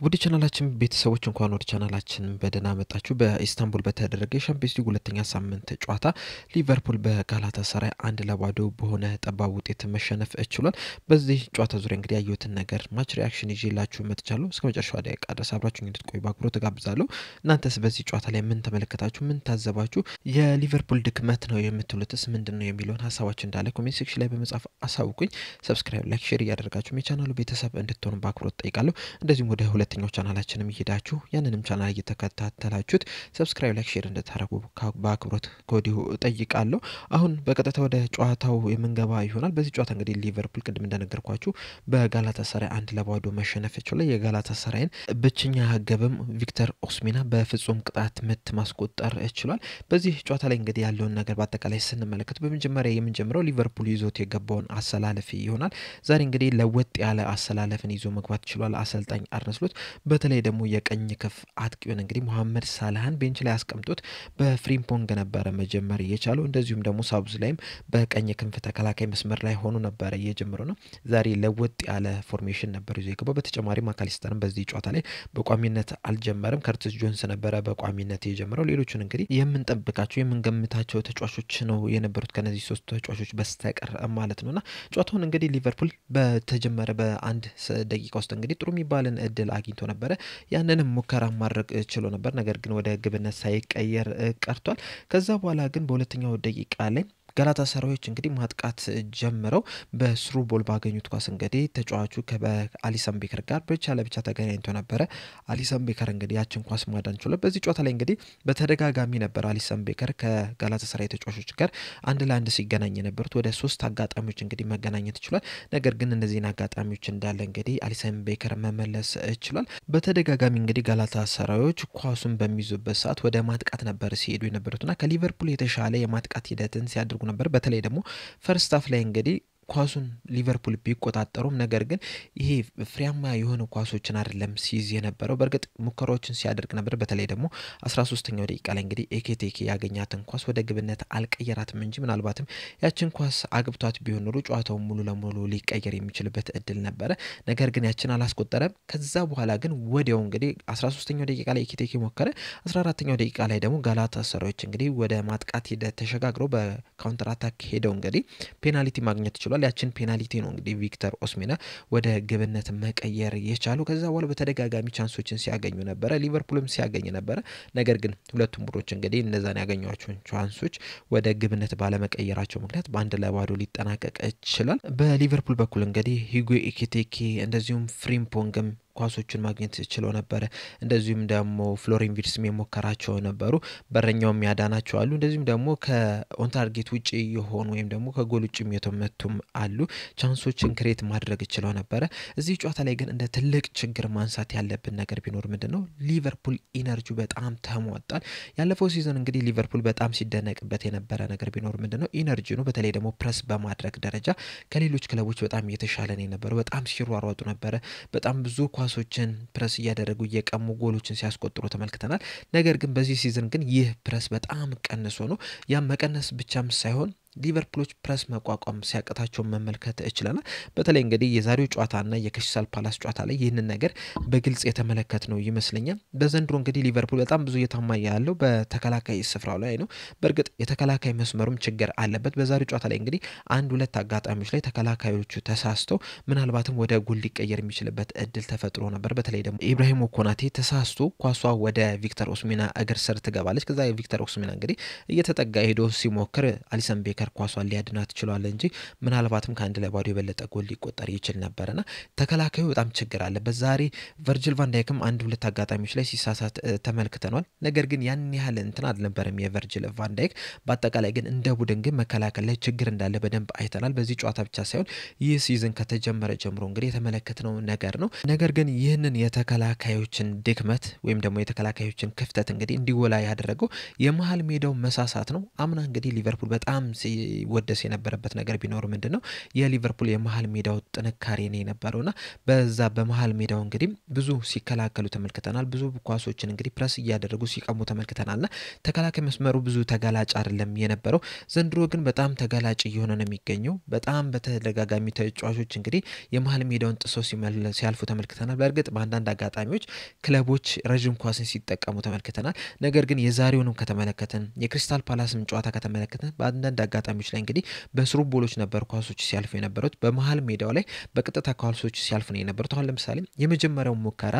ወደ ቻናላችን ቤተሰቦች እንኳን ወደ ቻናላችን በደህና መጣችሁ። በኢስታንቡል በተደረገ የሻምፒዮንስ ሊግ ሁለተኛ ሳምንት ጨዋታ ሊቨርፑል በጋላታሳራይ 1-0 በሆነ ጠባብ ውጤት መሸነፍ ችሏል። በዚህ ጨዋታ ዙሪያ እንግዲህ ያየሁትን ነገር ማች ሪአክሽን ይዤላችሁ መጥቻለሁ። እስከ መጨረሻው ደቂቃ ድረስ አብራችሁኝ እንድትቆዩ በአክብሮት ተጋብዛለሁ። እናንተስ በዚህ ጨዋታ ላይ ምን ተመለከታችሁ? ምን ታዘባችሁ? የሊቨርፑል ድክመት ነው የምትሉትስ ምንድነው የሚለውን ሀሳባችሁ እንዳለ ኮሜንት ሴክሽን ላይ በመጻፍ አሳውቁኝ። ሰብስክራይብ፣ ላይክ፣ ሼር እያደረጋችሁ የቻናሉ ቤተሰብ እንድትሆኑ በአክብሮት ጠይቃለሁ። እንደዚሁም ወደ ሁለተኛው ቻናላችንም ይሄዳችሁ ያንንም ቻናል እየተከታተላችሁት ሰብስክራይብ ላይክ ሼር እንድታደርጉ በአክብሮት ከወዲሁ እጠይቃለሁ። አሁን በቀጥታ ወደ ጨዋታው የምንገባ ይሆናል። በዚህ ጨዋታ እንግዲህ ሊቨርፑል ቅድም እንደነገርኳችሁ በጋላታሳራይ 1-0 መሸነፍ ችሏል። የጋላታሳራይን ብቸኛ ግብም ቪክተር ኦስሜና በፍጹም ቅጣት ምት ማስቆጠር ችሏል። በዚህ ጨዋታ ላይ እንግዲህ ያለውን ነገር በአጠቃላይ ስንመለከት በመጀመሪያ የምንጀምረው ሊቨርፑል ይዞት የገባውን አሰላለፍ ይሆናል። ዛሬ እንግዲህ ለወጥ ያለ አሰላለፍን ይዞ መግባት ችሏል አሰልጣኝ አርነ ስሎት። በተለይ ደግሞ የቀኝ ክፍ አጥቂውን እንግዲህ መሐመድ ሳላህን ቤንች ላይ አስቀምጦት በፍሪምፖንግ ነበረ መጀመር የቻለው። እንደዚሁም ደግሞ ሳውዝ ላይም በቀኝ ክንፍ ተከላካይ መስመር ላይ ሆኖ ነበረ የጀመረው ነው። ዛሬ ለወጥ ያለ ፎርሜሽን ነበር ይዞ የገባው። በተጨማሪም ማካሊስተርም በዚህ ጨዋታ ላይ በቋሚነት አልጀመረም። ከርቲስ ጆንስ ነበረ በቋሚነት የጀመረው። ሌሎቹን እንግዲህ የምንጠብቃቸው የምንገምታቸው ተጫዋቾች ነው የነበሩት ከነዚህ ሶስት ተጫዋቾች በስተቀር ማለት ነውና ጨዋታውን እንግዲህ ሊቨርፑል በተጀመረ በአንድ ደቂቃ ውስጥ እንግዲህ ጥሩ የሚባልን እድል አግኝቶ ነበረ። ያንንም ሙከራ ማድረግ ችሎ ነበር። ነገር ግን ወደ ግብነት ሳይቀየር ቀርቷል። ከዛ በኋላ ግን በሁለተኛው ደቂቃ ላይ ጋላታሳራዮች እንግዲህ ማጥቃት ጀምረው በስሩ ቦል ባገኙት ኳስ እንግዲህ ተጫዋቹ ከአሊሰን ቤከር ጋር ብቻ ለብቻ ተገናኝቶ ነበረ። አሊሰን ቤከር እንግዲህ ያችን ኳስ ማዳን ችሏል። በዚህ ጨዋታ ላይ እንግዲህ በተደጋጋሚ ነበር አሊሰን ቤከር ከጋላታሳራይ ተጫዋቾች ጋር አንድ ለአንድ ሲገናኝ የነበሩት። ወደ 3 አጋጣሚዎች እንግዲህ መገናኘት ችሏል። ነገር ግን እነዚህን አጋጣሚዎች እንዳለ እንግዲህ አሊሰን ቤከር መመለስ ችሏል። በተደጋጋሚ እንግዲህ ጋላታሳራዮች ኳሱን በሚይዙበት ሰዓት ወደ ማጥቃት ነበር ሲሄዱ የነበሩትና ከሊቨርፑል የተሻለ የማጥቃት ሂደትን ሲያደርጉ ነበር። በተለይ ደግሞ ፈርስት ሃፍ ላይ እንግዲህ ኳሱን ሊቨርፑል ቢቆጣጠሩም ነገር ግን ይሄ ፍሬያማ የሆነ ኳሶችን አይደለም ሲይዝ የነበረው። በእርግጥ ሙከራዎችን ሲያደርግ ነበር። በተለይ ደግሞ 13ኛው ደቂቃ ላይ እንግዲህ ኤኬቴኬ ያገኛትን ኳስ ወደ ግብነት አልቀየራትም እንጂ ምናልባትም ያችን ኳስ አግብቷት ቢሆን ኖሮ ጨዋታውን ሙሉ ለሙሉ ሊቀየር የሚችልበት እድል ነበረ። ነገር ግን ያችን አላስቆጠረም። ከዛ በኋላ ግን ወዲያው እንግዲህ 13ኛው ደቂቃ ላይ ኤኬቴኬ ሞከረ። 14ኛው ደቂቃ ላይ ደግሞ ጋላታሳራዮች እንግዲህ ወደ ማጥቃት ሂደት ተሸጋግረው በካውንተር አታክ ሄደው እንግዲህ ፔናልቲ ማግኘት ችሏል። ያችን ፔናልቲ ነው እንግዲህ ቪክተር ኦስሜና ወደ ግብነት መቀየር የቻለው። ከዛ በኋላ በተደጋጋሚ ቻንሶችን ሲያገኙ ነበረ፣ ሊቨርፑልም ሲያገኝ ነበረ። ነገር ግን ሁለቱም ቡድኖች እንግዲህ እነዛን ያገኟቸውን ቻንሶች ወደ ግብነት ባለመቀየራቸው ምክንያት በ1-0 ሊጠናቀቅ ችሏል። በሊቨርፑል በኩል እንግዲህ ሂጎ ኤኪቲኬ እንደዚሁም ፍሪምፖንግም ኳሶችን ማግኘት ችለው ነበረ። እንደዚሁም ደግሞ ፍሎሪን ቪርትስም የሞከራቸው ነበሩ። በረኛውም ያዳናቸው አሉ። እንደዚሁም ደግሞ ከኦን ታርጌት ውጪ የሆኑ ወይም ደግሞ ከጎል ውጪ የተመቱም አሉ። ቻንሶችን ክሬት ማድረግ ችለው ነበረ። እዚህ ጨዋታ ላይ ግን እንደ ትልቅ ችግር ማንሳት ያለብን ነገር ቢኖር ምንድነው ሊቨርፑል ኢነርጂው በጣም ተሟጧል። ያለፈው ሲዝን እንግዲህ ሊቨርፑል በጣም ሲደነቅበት የነበረ ነገር ቢኖር ምንድነው ኢነርጂ ነው። በተለይ ደግሞ ፕረስ በማድረግ ደረጃ ከሌሎች ክለቦች በጣም የተሻለ ነው የነበረው። በጣም ሲሯሯጡ ነበረ። በጣም ብዙ ኳሶችን ፕረስ እያደረጉ እየቀሙ ጎሎችን ሲያስቆጥሩ ተመልክተናል። ነገር ግን በዚህ ሲዝን ግን ይህ ፕረስ በጣም ቀንሶ ነው። ያ መቀነስ ብቻም ሳይሆን ሊቨርፑሎች ፕረስ መቋቋም ሲያቀታቸው መመልከት እችላለን። በተለይ እንግዲህ የዛሬው ጨዋታና የክሪስታል ፓላስ ጨዋታ ላይ ይህንን ነገር በግልጽ የተመለከት ነው ይመስለኛል። በዘንድሮ እንግዲህ ሊቨርፑል በጣም ብዙ እየታማየ ያለው በተከላካይ ስፍራው ላይ ነው። በእርግጥ የተከላካይ መስመሩም ችግር አለበት። በዛሬው ጨዋታ ላይ እንግዲህ 1-2 አጋጣሚዎች ላይ ተከላካዮቹ ተሳስተው ምናልባትም ወደ ጎል ሊቀየር የሚችልበት እድል ተፈጥሮ ነበር። በተለይ ደግሞ ኢብራሂም ኮናቴ ተሳስቶ ኳሷ ወደ ቪክተር ኦስሜና እግር ስር ትገባለች። ከዛ ቪክተር ኦስሜና እንግዲህ እየተጠጋ ሄዶ ሲሞክር አሊሰን ቤከር ኳሷን ሊያድናት ችሏል እንጂ ምናልባትም ከ1-0 የበለጠ ጎል ሊቆጠር ይችል ነበርና ተከላካዩ በጣም ችግር አለበት። ዛሬ ቨርጂል ቫን ዳይክም 1-2 አጋጣሚዎች ላይ ሲሳሳት ተመልክተናል። ነገር ግን ያን ያህል እንትን አልነበረም የቨርጂል ቫን ዳይክ። በአጠቃላይ ግን እንደ ቡድን ግን መከላከል ላይ ችግር እንዳለ በደንብ አይተናል። በዚህ ጨዋታ ብቻ ሳይሆን ይህ ሲዝን ከተጀመረ ጀምሮ እንግዲህ የተመለከትነው ነገር ነው። ነገር ግን ይህንን የተከላካዮችን ድክመት ወይም ደግሞ የተከላካዮችን ክፍተት እንግዲህ እንዲወላ ያደረገው የመሃል ሜዳው መሳሳት ነው። አምና እንግዲህ ሊቨርፑል በጣም ወደስ የነበረበት ነገር ቢኖር ምንድነው የሊቨርፑል የመሃል ሜዳው ጥንካሬ ነው የነበረውና በዛ በመሃል ሜዳው እንግዲህ ብዙ ሲከላከሉ ተመልክተናል። ብዙ ኳሶችን እንግዲህ ፕረስ እያደረጉ ሲቀሙ ተመልክተናልና ተከላካይ መስመሩ ብዙ ተጋላጭ አይደለም የነበረው። ዘንድሮ ግን በጣም ተጋላጭ እየሆነ ነው የሚገኘው። በጣም በተደጋጋሚ ተጫዋቾች እንግዲህ የመሃል ሜዳውን ጥሰው ሲያልፉ ተመልክተናል። በእርግጥ በአንዳንድ አጋጣሚዎች ክለቦች ረጅም ኳስን ሲጠቀሙ ተመልክተናል። ነገር ግን የዛሬውንም ከተመለከተን የክሪስታል ፓላስም ጨዋታ ከተመለከተን በአንዳንድ አጋጣሚዎች ላይ እንግዲህ በስሩ ቦሎች ነበር ኳሶች ሲያልፉ የነበሩት። በመሃል ሜዳው ላይ በቀጥታ ኳሶች ሲያልፉ ነው የነበሩት። አሁን ለምሳሌ የመጀመሪያው ሙከራ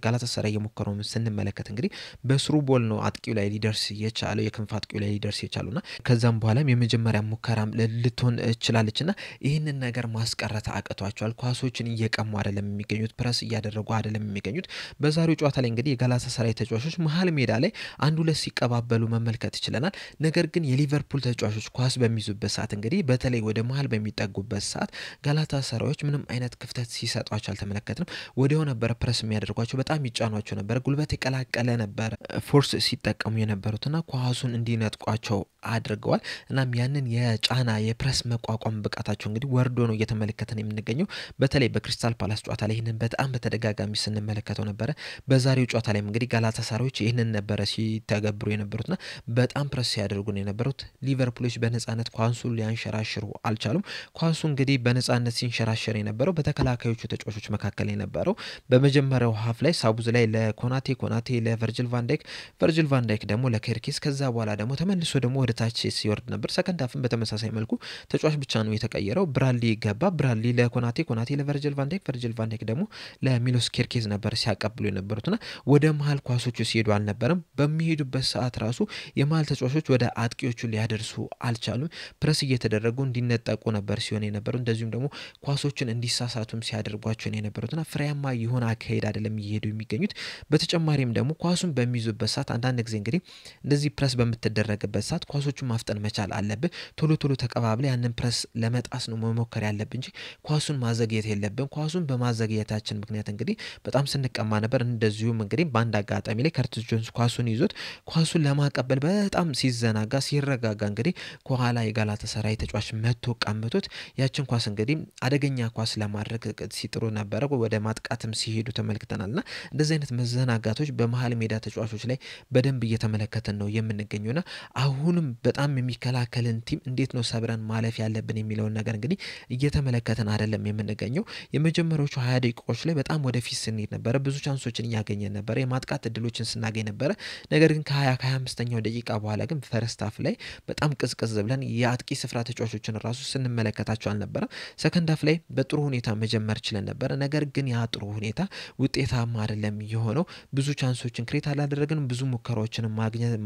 ጋላታሳራይ የሞከረውን ስንመለከት እንግዲህ በስሩ ቦል ነው አጥቂው ላይ ሊደርስ የቻለው የክንፍ አጥቂው ላይ ሊደርስ የቻለውና ከዛም በኋላም የመጀመሪያ ሙከራም ልትሆን ችላለችና ይህንን ነገር ማስቀረት አቅቷቸዋል። ኳሶችን እየቀሙ አይደለም የሚገኙት፣ ፕረስ እያደረጉ አይደለም የሚገኙት። በዛሬው ጨዋታ ላይ እንግዲህ የጋላታሳራይ ተጫዋቾች መሃል ሜዳ ላይ አንድ ሁለት ሲቀባበሉ መመልከት ይችላል። ነገር ግን የሊቨርፑል ተጫዋቾች ኳስ በሚይዙበት ሰዓት እንግዲህ በተለይ ወደ መሃል በሚጠጉበት ሰዓት ጋላታሳራዮች ምንም አይነት ክፍተት ሲሰጧቸው አልተመለከትንም። ወዲያው ነበር ፕረስ የሚያደርጓቸው፣ በጣም ይጫኗቸው ነበር፣ ጉልበት የቀላቀለ ነበር ፎርስ ሲጠቀሙ የነበሩትና ኳሱን እንዲነጥቋቸው አድርገዋል። እናም ያንን የጫና የፕረስ መቋቋም ብቃታቸው እንግዲህ ወርዶ ነው እየተመለከተን የምንገኘው። በተለይ በክሪስታል ፓላስ ጨዋታ ላይ ይህንን በጣም በተደጋጋሚ ስንመለከተው ነበረ። በዛሬው ጨዋታ ላይ እንግዲህ ጋላታሳራዮች ይህንን ነበረ ሲተገብሩ የነበሩትና በጣም ፕረስ ሲያደርጉ ነው የነበሩት። ሊቨርፑሎች በነጻነት ኳሱን ሊያንሸራሽሩ አልቻሉም። ኳሱ እንግዲህ በነጻነት ሲንሸራሸር የነበረው በተከላካዮቹ ተጫዋቾች መካከል የነበረው በመጀመሪያው ሀፍ ላይ ሳቡዝ ላይ ለኮናቴ ለቨርጅል ቫን ዳይክ ደግሞ ለኬርኬስ ከዛ በኋላ ደግሞ ተመልሶ ደግሞ ወደ ታች ሲወርድ ነበር። ሰከንድ ሀፍን በተመሳሳይ መልኩ ተጫዋች ብቻ ነው የተቀየረው። ብራድሊ ገባ። ብራድሊ ለኮናቴ ለቨርጅል ቫን ዳይክ ደግሞ ለሚሎስ ኬርኬዝ ነበር ሲያቀብሉ የነበሩትና ወደ መሃል ኳሶቹ ሲሄዱ አልነበረም። በሚሄዱበት ሰዓት ራሱ የመሃል ተጫዋቾች ወደ አጥቂዎቹ ሊያደርሱ አልቻሉም። ፕረስ እየተደረጉ እንዲነጠቁ ነበር ሲሆን የነበረው። እንደዚሁም ደግሞ ኳሶችን እንዲሳሳቱም ሲያደርጓቸው ነው የነበሩትና ፍሬያማ የሆነ አካሄድ አይደለም እየሄዱ የሚገኙት። በተጨማሪም ደግሞ ኳሱን በሚይዙበት ሰዓት አንዳንድ ጊዜ እንግዲህ እንደዚህ ፕረስ በምትደረግበት ሰዓት ኳሶቹን ማፍጠን መቻል አለብን። ቶሎ ተቀባብለ ያንን ፕረስ ለመጣስ ነው መሞከር ያለብን እንጂ ኳሱን ማዘግየት የለብን። ኳሱን በማዘግየታችን ምክንያት እንግዲህ በጣም ስንቀማ ነበር። እንደዚሁም እንግዲህ በአንድ አጋጣሚ ላይ ከርቲስ ጆንስ ኳሱን ይዞት ኳሱን ለማቀበል በጣም ሲዘናጋ ሲረጋጋ እንግዲህ ከኋላ የጋላታሳራይ ተጫዋች መቶ ቀምቶት ያችን ኳስ እንግዲህ አደገኛ ኳስ ለማድረግ ሲጥሩ ነበረ። ወደ ማጥቃትም ሲሄዱ ተመልክተናልና እንደዚህ አይነት መዘናጋቶች በመሃል ሜዳ ተጫዋቾች ላይ በደንብ እየተመለከተን ነው የምንገኘውና አሁንም በጣም የሚከላከልን ቲም እንዴት ነው ሰብረን ማለፍ ያለብን የሚለውን ነገር እንግዲህ እየተመለከተን አይደለም የምንገኘው። የመጀመሪያዎቹ 20 ደቂቃዎች ላይ በጣም ወደፊት ስንሄድ ነበረ፣ ብዙ ቻንሶችን እያገኘን ነበረ፣ የማጥቃት እድሎችን ስናገኝ ነበረ። ነገር ግን ከ25ኛው ደቂቃ በኋላ ግን ፈርስት ሃፍ ላይ በጣም ቅዝቅዝ ብለን የአጥቂ ስፍራ ተጫዋቾችን ራሱ ስንመለከታቸው አልነበረም። ሰከንድ ሃፍ ላይ በጥሩ ሁኔታ መጀመር ችለን ነበረ። ነገር ግን ያ ጥሩ ሁኔታ ውጤታማ አይደለም የሆነው። ብዙ ቻንሶችን ክሬት አላደረግንም፣ ብዙ ሙከራዎችን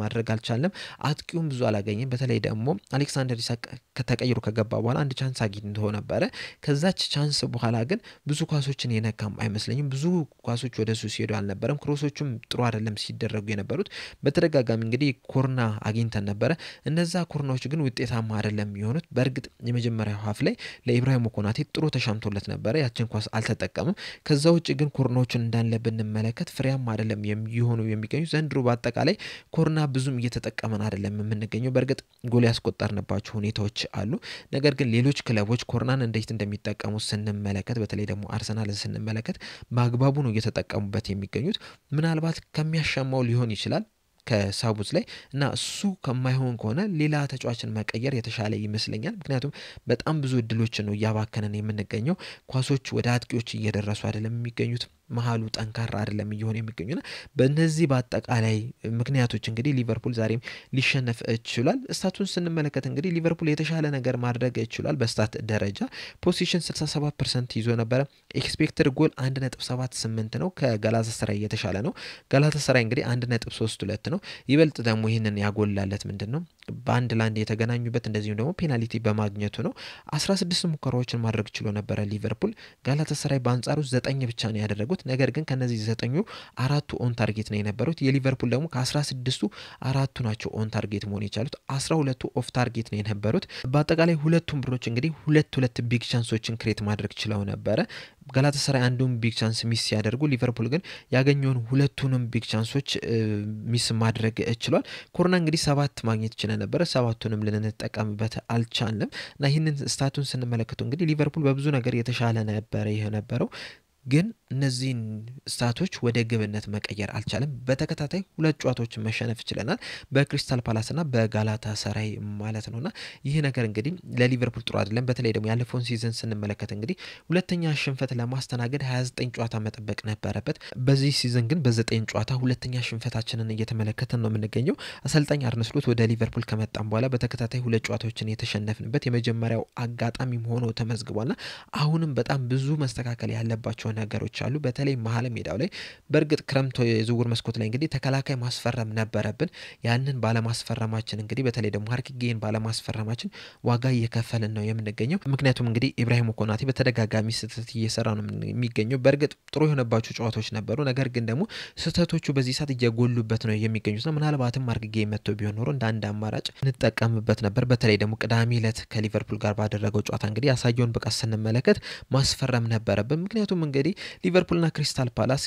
ማድረግ አልቻለም። አጥቂውም ብዙ አላገኘም። በተለይ ደግሞ አሌክሳንደር ኢሳቅ ከተቀይሮ ከገባ በኋላ አንድ ቻንስ አግኝቶ ነበረ። ከዛች ቻንስ በኋላ ግን ብዙ ኳሶችን የነካም አይመስለኝም። ብዙ ኳሶች ወደሱ ሲሄዱ አልነበረም። ክሮሶቹም ጥሩ አይደለም ሲደረጉ የነበሩት። በተደጋጋሚ እንግዲህ ኮርና አግኝተን ነበረ። እነዛ ኮርናዎች ግን ውጤታማ አይደለም የሆኑት። በእርግጥ የመጀመሪያው ሀፍ ላይ ለኢብራሂም ኮናቴ ጥሩ ተሻምቶለት ነበረ፣ ያችን ኳስ አልተጠቀምም። ከዛ ውጭ ግን ኮርናዎችን እንዳለ ብንመለከት ፍሬያማ አይደለም የሆኑ የሚገኙ። ዘንድሮ በአጠቃላይ ኮርና ብዙም እየተጠቀመን አይደለም የምንገኘው። በእርግጥ ጎል ያስቆጠርንባቸው ሁኔታዎች አሉ። ነገር ግን ሌሎች ክለቦች ኮርናን እንዴት እንደሚጠቀሙ ስንመለከት፣ በተለይ ደግሞ አርሰናልን ስንመለከት በአግባቡ ነው እየተጠቀሙበት የሚገኙት። ምናልባት ከሚያሻማው ሊሆን ይችላል ከሳቡዝ ላይ እና እሱ ከማይሆን ከሆነ ሌላ ተጫዋችን መቀየር የተሻለ ይመስለኛል። ምክንያቱም በጣም ብዙ እድሎችን ነው እያባከነን የምንገኘው። ኳሶች ወደ አጥቂዎች እየደረሱ አይደለም የሚገኙት። መሃሉ ጠንካራ አይደለም እየሆነ የሚገኙና በእነዚህ በአጠቃላይ ምክንያቶች እንግዲህ ሊቨርፑል ዛሬም ሊሸነፍ ይችላል። ስታቱን ስንመለከት እንግዲህ ሊቨርፑል የተሻለ ነገር ማድረግ ይችላል። በስታት ደረጃ ፖዚሽን 67% ይዞ ነበረ። ኤክስፔክትድ ጎል 1.78 ነው፣ ከጋላታሳራይ የተሻለ ነው። ጋላታሳራይ እንግዲህ 1.32 ነው። ይበልጥ ደግሞ ይህንን ያጎላለት ምንድነው በአንድ ላንድ የተገናኙበት እንደዚሁም ደግሞ ፔናልቲ በማግኘቱ ነው። 16 ሙከራዎችን ማድረግ ችሎ ነበረ ሊቨርፑል። ጋላታሳራይ በአንጻሩ 9 ብቻ ነው ያደረጉት። ነገር ግን ከነዚህ 9ኙ 4ቱ ኦን ታርጌት ነው የነበሩት። የሊቨርፑል ደግሞ ከ16ቱ 4ቱ ናቸው ኦን ታርጌት መሆን የቻሉት፣ 12ቱ ኦፍ ታርጌት ነው የነበሩት። በአጠቃላይ ሁለቱም ብሮች እንግዲህ ሁለት ቢግ ቻንሶችን ክሬት ማድረግ ችለው ነበረ። ጋላታሳራይ አንዱን ቢግ ቻንስ ሚስ ሲያደርጉ ሊቨርፑል ግን ያገኘውን ሁለቱንም ቢግ ቻንሶች ሚስ ማድረግ ችሏል። ኮርና እንግዲህ 7 ማግኘት ይችላል ነበር፣ 7ቱንም ልንጠቀምበት አልቻልንም እና ይህንን ስታቱን ስንመለከተው እንግዲህ ሊቨርፑል በብዙ ነገር የተሻለ ነበር የነበረው ግን እነዚህን ስታቶች ወደ ግብነት መቀየር አልቻለም። በተከታታይ 2 ጨዋታዎችን መሸነፍ ይችላል በክሪስታል ፓላስ እና በጋላታሳራይ ማለት ነውና ይህ ነገር እንግዲህ ለሊቨርፑል ጥሩ አይደለም። በተለይ ደግሞ ያለፈውን ሲዝን ስንመለከት እንግዲህ ሁለተኛ ሽንፈት ለማስተናገድ 29 ጨዋታ መጠበቅ ነበረበት። በዚህ ሲዝን ግን በ9 ጨዋታ ሁለተኛ ሽንፈታችንን እየተመለከተን ነው የምንገኘው። አሰልጣኝ አርነ ስሎት ወደ ሊቨርፑል ከመጣም በኋላ በተከታታይ 2 ጨዋታዎችን የተሸነፍንበት የመጀመሪያው አጋጣሚም ሆኖ ተመዝግቧልና አሁንም በጣም ብዙ መስተካከል ያለባቸው ነገሮች አሉ። በተለይ መሀል ሜዳው ላይ በእርግጥ ክረምት የዝውውር መስኮት ላይ እንግዲህ ተከላካይ ማስፈረም ነበረብን። ያንን ባለማስፈረማችን እንግዲህ በተለይ ደግሞ ሃርኪጌን ባለማስፈረማችን ዋጋ እየከፈልን ነው የምንገኘው። ምክንያቱም እንግዲህ ኢብራሂም ኮናቴ በተደጋጋሚ ስህተት እየሰራ ነው የሚገኘው። በእርግጥ ጥሩ የሆነባቸው ጨዋታዎች ነበሩ፣ ነገር ግን ደግሞ ስህተቶቹ በዚህ ሰዓት እየጎሉበት ነው የሚገኙትና ምናልባትም ሃርኪጌ መጥቶ ቢሆን ኖሮ እንደ አንድ አማራጭ እንጠቀምበት ነበር። በተለይ ደግሞ ቅዳሜ ዕለት ከሊቨርፑል ጋር ባደረገው ጨዋታ እንግዲህ ያሳየውን ብቃት ስንመለከት ማስፈረም ነበረብን። ምክንያቱም እንግዲህ ሊቨርፑልና ክሪስታል ፓላስ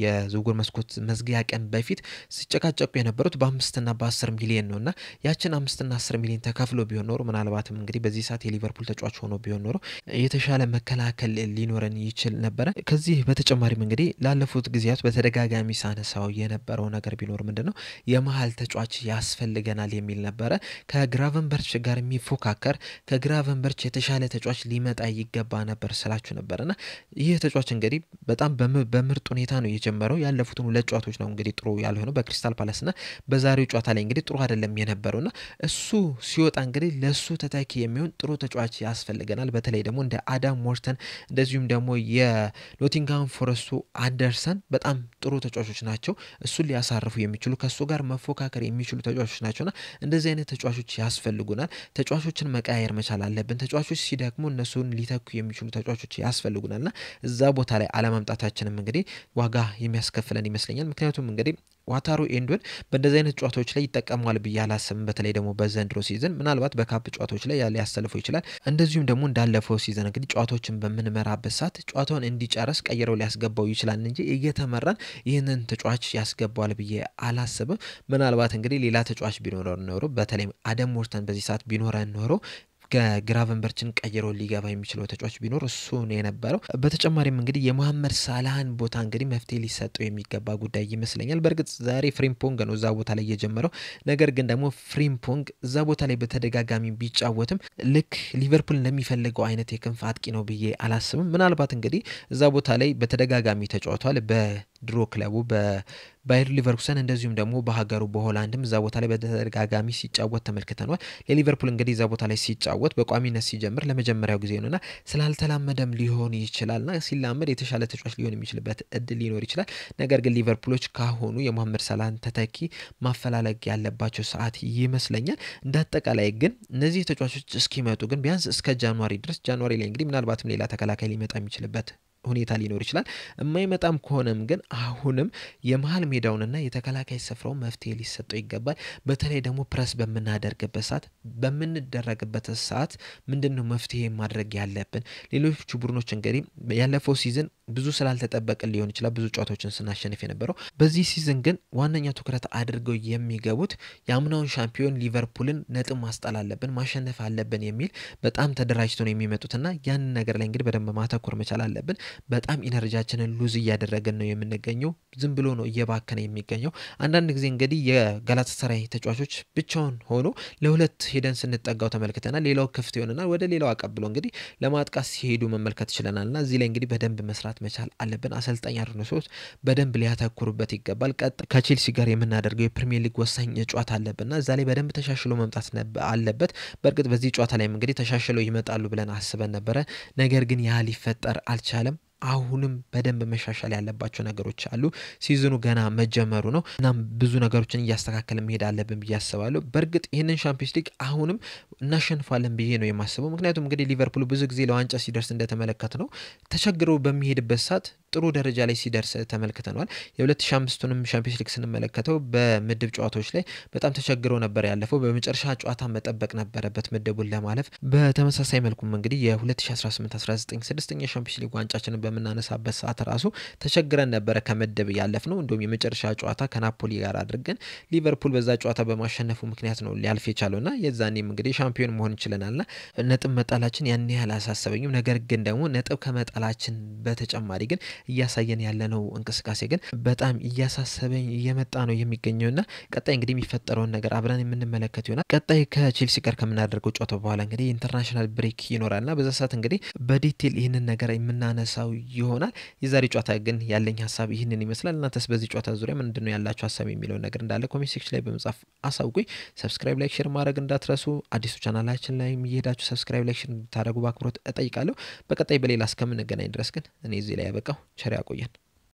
የዝውውር መስኮት መዝጊያ ቀን በፊት ሲጨቃጨቁ የነበሩት በ5 እና በ10 ሚሊዮን ነውና ያችን 5 እና 10 ሚሊዮን ተከፍሎ ቢሆን ኖሮ ምናልባትም እንግዲህ በዚህ ሰዓት የሊቨርፑል ተጫዋች ሆኖ ቢሆን ኖሮ የተሻለ መከላከል ሊኖረን ይችል ነበር። ከዚህ በተጨማሪም እንግዲህ ላለፉት ጊዜያት በተደጋጋሚ ሳነሳው የነበረው ነገር ቢኖር ምንድነው የመሃል ተጫዋች ያስፈልገናል የሚል ነበረ። ከግራቨንበርች ጋር የሚፎካከር ከግራቨንበርች የተሻለ ተጫዋች ሊመጣ ይገባ ነበር ስላችሁ ነበርና ይህ ተጫዋች እንግዲህ በጣም በምርጥ ሁኔታ ነው የጀመረው። ያለፉትን 2 ጨዋታዎች ነው እንግዲህ ጥሩ ያልሆነው በክሪስታል ፓላስና በዛሬው ጨዋታ ላይ እንግዲህ ጥሩ አይደለም የነበረውና እሱ ሲወጣ እንግዲህ ለሱ ተተኪ የሚሆን ጥሩ ተጫዋች ያስፈልገናል። በተለይ ደግሞ እንደ አዳም ሞርተን እንደዚሁም ደግሞ የኖቲንግሃም ፎረስቱ አንደርሰን በጣም ጥሩ ተጫዋቾች ናቸው። እሱን ሊያሳርፉ የሚችሉ ከሱ ጋር መፎካከር የሚችሉ ተጫዋቾች ናቸውና እንደዚህ አይነት ተጫዋቾች ያስፈልጉናል። ተጫዋቾችን መቀያየር መቻል አለብን። ተጫዋቾች ሲደክሙ እነሱን ሊተኩ የሚችሉ ተጫዋቾች ያስፈልጉናልና እዛ ቦታ ላይ አለማምጣታችንም እንግዲህ ዋጋ የሚያስከፍለን ይመስለኛል። ምክንያቱም እንግዲህ ዋታሩ ኤንዶን በእንደዚህ አይነት ጨዋታዎች ላይ ይጠቀማል ብዬ አላስብም። በተለይ ደግሞ በዘንድሮ ሲዝን ምናልባት በካፕ ጨዋታዎች ላይ ሊያሰልፈው ይችላል። እንደዚሁም ደግሞ እንዳለፈው ሲዝን እንግዲህ ጨዋታዎችን በምንመራበት ሰዓት ጨዋታውን እንዲጨርስ ቀይረው ሊያስገባው ይችላል እንጂ እየተመራን ይህንን ተጫዋች ያስገባዋል ብዬ አላስብም። ምናልባት እንግዲህ ሌላ ተጫዋች ቢኖረን ኖሮ በተለይ አደም ሞርተን በዚህ ሰዓት ቢኖረን ኖሮ ከግራቨንበርችን ቀይሮ ሊገባ የሚችለው ተጫዋች ቢኖር እሱ ነው የነበረው። በተጨማሪም እንግዲህ የመሐመድ ሳላህን ቦታ እንግዲህ መፍትሄ ሊሰጠው የሚገባ ጉዳይ ይመስለኛል። በእርግጥ ዛሬ ፍሪምፖንግ ነው እዛ ቦታ ላይ የጀመረው፣ ነገር ግን ደግሞ ፍሪምፖንግ እዛ ቦታ ላይ በተደጋጋሚ ቢጫወትም ልክ ሊቨርፑል እንደሚፈልገው አይነት የክንፍ አጥቂ ነው ብዬ አላስብም። ምናልባት እንግዲህ እዛ ቦታ ላይ በተደጋጋሚ ተጫውቷል በድሮ ክለቡ ባየር ሊቨርኩሰን እንደዚሁም ደግሞ በሀገሩ በሆላንድም እዛ ቦታ ላይ በተደጋጋሚ ሲጫወት ተመልክተናል። ለሊቨርፑል እንግዲህ እዛ ቦታ ላይ ሲጫወት በቋሚነት ሲጀምር ለመጀመሪያው ጊዜ ነውና ስላልተላመደም ሊሆን ይችላልና ሲላመድ የተሻለ ተጫዋች ሊሆን የሚችልበት እድል ሊኖር ይችላል። ነገር ግን ሊቨርፑሎች ካሁኑ የመሐመድ ሳላህን ተተኪ ማፈላለግ ያለባቸው ሰዓት ይመስለኛል። እንዳጠቃላይ ግን እነዚህ ተጫዋቾች እስኪመጡ ግን ቢያንስ እስከ ጃንዋሪ ድረስ ጃንዋሪ ላይ እንግዲህ ምናልባትም ሌላ ተከላካይ ሊመጣ የሚችልበት ሁኔታ ሊኖር ይችላል። የማይመጣም ከሆነም ግን አሁንም የመሃል ሜዳውንና የተከላካይ ስፍራው መፍትሄ ሊሰጠው ይገባል። በተለይ ደግሞ ፕረስ በምናደርግበት ሰዓት በምንደረግበት ሰዓት ምንድነው መፍትሄ ማድረግ ያለብን? ሌሎች ቡድኖች እንግዲህ ያለፈው ሲዝን ብዙ ስላልተጠበቀ ሊሆን ይችላል ብዙ ጨዋታዎችን ስናሸንፍ የነበረው። በዚህ ሲዝን ግን ዋነኛ ትኩረት አድርገው የሚገቡት የአምናውን ሻምፒዮን ሊቨርፑልን ነጥብ ማስጣል አለብን፣ ማሸነፍ አለብን የሚል በጣም ተደራጅተው ነው የሚመጡትና ያንን ነገር ላይ እንግዲህ በደንብ ማተኮር መቻል አለብን። በጣም ኢነርጂያችንን ሉዝ እያደረግን ነው የምንገኘው። ዝም ብሎ ነው እየባከነ የሚገኘው። አንዳንድ ጊዜ እንግዲህ የጋላታሳራይ ተጫዋቾች ብቻውን ሆኖ ለሁለት ሄደን ስንጠጋው ተመልክተናል። ሌላው ክፍት ይሆንና ወደ ሌላው አቀብሎ እንግዲህ ለማጥቃት ሲሄዱ መመልከት ይችላልና እዚህ ላይ እንግዲህ በደንብ መስራት መቻል አለብን። አሰልጣኝ አርነ ስሎት በደንብ ሊያተኩሩበት ይገባል። ከቼልሲ ጋር የምናደርገው የፕሪሚየር ሊግ ወሳኝ ጨዋታ አለብንና እዛ ላይ በደንብ ተሻሽሎ መምጣት አለበት። በእርግጥ በዚህ ጨዋታ ላይ እንግዲህ ተሻሽለው ይመጣሉ ብለን አስበን ነበረ። ነገር ግን ያ ሊፈጠር አልቻለም። አሁንም በደንብ መሻሻል ያለባቸው ነገሮች አሉ። ሲዝኑ ገና መጀመሩ ነው እና ብዙ ነገሮችን እያስተካከለ መሄድ አለብን ብዬ አስባለሁ። በእርግጥ ይህንን ሻምፒዮንስ ሊግ አሁንም እናሸንፋለን ብዬ ነው የማስበው። ምክንያቱም እንግዲህ ሊቨርፑል ብዙ ጊዜ ለዋንጫ ሲደርስ እንደተመለከትነው ተቸግሮ በሚሄድበት ሰዓት ጥሩ ደረጃ ላይ ሲደርስ ተመልክተናል። የ2005ቱንም ቻምፒየንስ ሊግ ስንመለከተው በምድብ ጨዋታዎች ላይ በጣም ተቸግሮ ነበር ያለፈው። በመጨረሻ ጨዋታ መጠበቅ ነበረበት ምድቡን ለማለፍ። በተመሳሳይ መልኩም እንግዲህ የ2018-19 ስድስተኛ ቻምፒየንስ ሊግ ዋንጫችንን በምናነሳበት ሰዓት ራሱ ተቸግረን ነበረ ከምድብ ያለፍነው። እንደውም የመጨረሻ ጨዋታ ከናፖሊ ጋር አድርገን ሊቨርፑል በዛ ጨዋታ በማሸነፉ ምክንያት ነው ሊያልፍ የቻለውና የዛኔም እንግዲህ ሻምፒዮን መሆን ይችላልና ነጥብ መጣላችን ያን ያህል አሳሰበኝም። ነገር ግን ደግሞ ነጥብ ከመጣላችን በተጨማሪ ግን እያሳየን ያለነው እንቅስቃሴ ግን በጣም እያሳሰበኝ እየመጣ ነው የሚገኘውና ቀጣይ እንግዲህ የሚፈጠረውን ነገር አብረን የምንመለከት ይሆናል። ቀጣይ ከቼልሲ ጋር ከምናደርገው ጨዋታ በኋላ እንግዲህ ኢንተርናሽናል ብሬክ ይኖራልና በዛ ሰዓት እንግዲህ በዲቴል ይህንን ነገር የምናነሳው ይሆናል። የዛሬ ጨዋታ ግን ያለኝ ሀሳብ ይህንን ይመስላል። እናንተስ በዚህ ጨዋታ ዙሪያ ምንድነው ያላችሁ ሀሳብ የሚለውን ነገር እንዳለ ኮሜንት ሴክሽን ላይ በመጻፍ አሳውቁኝ። ሰብስክራይብ፣ ላይክ፣ ሼር ማድረግ እንዳትረሱ። አዲሱ ቻናላችን ላይ እየሄዳችሁ ሰብስክራይብ፣ ላይክ፣ ሼር እንድታደርጉ በአክብሮት እጠይቃለሁ። በቀጣይ በሌላ እስከምንገናኝ ድረስ ግን እኔ እዚህ ላይ ያበቃው። ቸር ያቆየን።